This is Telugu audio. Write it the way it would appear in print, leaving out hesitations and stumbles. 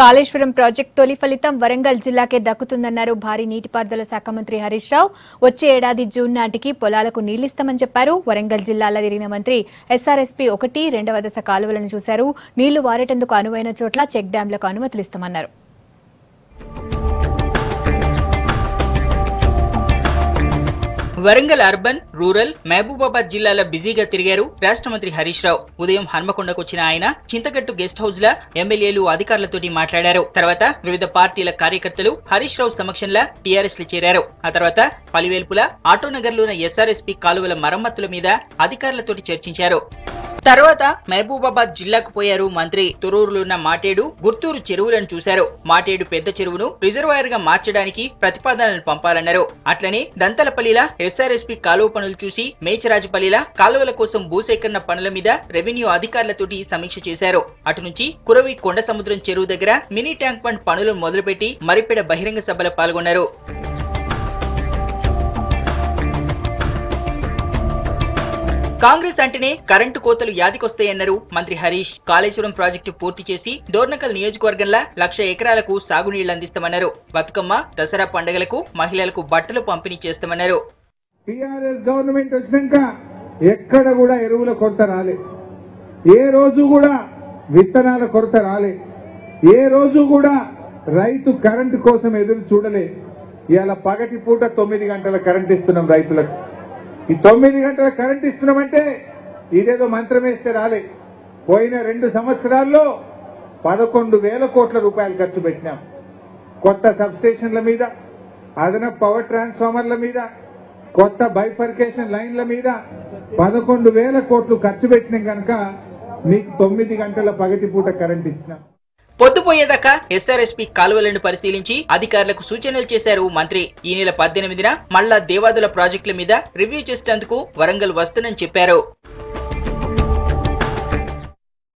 కాళేశ్వరం ప్రాజెక్టు తొలి ఫలితం వరంగల్ జిల్లాకే దక్కుతుందన్నారు భారీ నీటిపారుదల శాఖ మంత్రి హరీష్ రావు. వచ్చే ఏడాది జూన్ నాటికి పొలాలకు నీళ్లిస్తామని చెప్పారు. వరంగల్ జిల్లాలో తిరిగిన మంత్రి ఎస్ఆర్ఎస్పీ 1, 2వ దశ కాలువలను చూశారు. నీళ్లు వారేటందుకు అనువైన చోట్ల చెక్ డ్యాంలకు అనుమతులు ఇస్తామన్నారు. వరంగల్ అర్బన్, రూరల్, మహబూబాబాద్ జిల్లాల బిజీగా తిరిగారు రాష్ట్ర మంత్రి హరీష్ రావు. ఉదయం హన్మకొండకు వచ్చిన ఆయన చింతగట్టు గెస్ట్ హౌస్ ల ఎమ్మెల్యేలు, అధికారులతోటి మాట్లాడారు. తర్వాత వివిధ పార్టీల కార్యకర్తలు హరీష్ రావు సమక్షంలో టీఆర్ఎస్ లో చేరారు. ఆ తర్వాత పలివేల్పుల, ఆటోనగర్లోని ఎస్ఆర్ఎస్పీ కాలువల మరమ్మతుల మీద అధికారులతోటి చర్చించారు. తర్వాత మహబూబాబాద్ జిల్లాకు పోయారు మంత్రి. తొర్రూరులో ఉన్న మాటేడు, గుర్తూరు చెరువులను చూశారు. మాటేడు పెద్ద చెరువును రిజర్వాయర్ గా మార్చడానికి ప్రతిపాదనలు పంపాలన్నారు. అట్లనే దంతలపల్లిల ఎస్ఆర్ఎస్పీ కాలువ పనులు చూసి మేచరాజుపల్లిల కాలువల కోసం భూసేకరణ పనుల మీద రెవెన్యూ అధికారులతోటి సమీక్ష చేశారు. అటు నుంచి కురవి కొండ సముద్రం చెరువు దగ్గర మినీ ట్యాంక్ బండ్ పనులు మొదలుపెట్టి మరిపెడ బహిరంగ సభలో పాల్గొన్నారు. కాంగ్రెస్ అంటేనే కరెంటు కోతలు యాదికొస్తాయన్నారు మంత్రి హరీష్. కాళేశ్వరం ప్రాజెక్టు పూర్తి చేసి డోర్నకల్ నియోజకవర్గంలో 1,00,000 ఎకరాలకు సాగునీళ్లు అందిస్తామన్నారు. బతుకమ్మ, దసరా పండుగలకు మహిళలకు బట్టలు పంపిణీ చేస్తామన్నారు. టీఆర్ఎస్ గవర్నమెంట్ వచ్చినాక ఎక్కడ కూడా ఎరువుల కొరత రాలే, ఏ రోజు కూడా విత్తనాల కొరత రాలే, ఏ రోజు కూడా రైతు కరెంటు కోసం ఎదురు చూడలే. ఇవాళ పగటి పూట 9 గంటల కరెంట్ ఇస్తున్నాం రైతులకు. ఈ 9 గంటల కరెంట్ ఇస్తున్నామంటే ఇదేదో మంత్రం వేస్తే రాలే. పోయిన 2 సంవత్సరాల్లో 11,000 కోట్ల రూపాయలు ఖర్చు పెట్టినాం. కొత్త సబ్స్టేషన్ల మీద, అదనపు పవర్ ట్రాన్స్ఫార్మర్ల మీద, కొత్త బైఫర్కేషన్ లైన్ల మీద 11,000 కోట్లు ఖర్చు పెట్టినాం కనుక మీకు 9 గంటల పగటి పూట కరెంట్ ఇచ్చినాం. పొద్దుపోయేదాకా ఎస్ఆర్ఎస్పీ కాలువలను పరిశీలించి అధికారులకు సూచనలు చేశారు మంత్రి. ఈ నెల 18న మళ్లా దేవాదుల ప్రాజెక్టుల మీద రివ్యూ చేసేందుకు వరంగల్ వస్తానని చెప్పారు.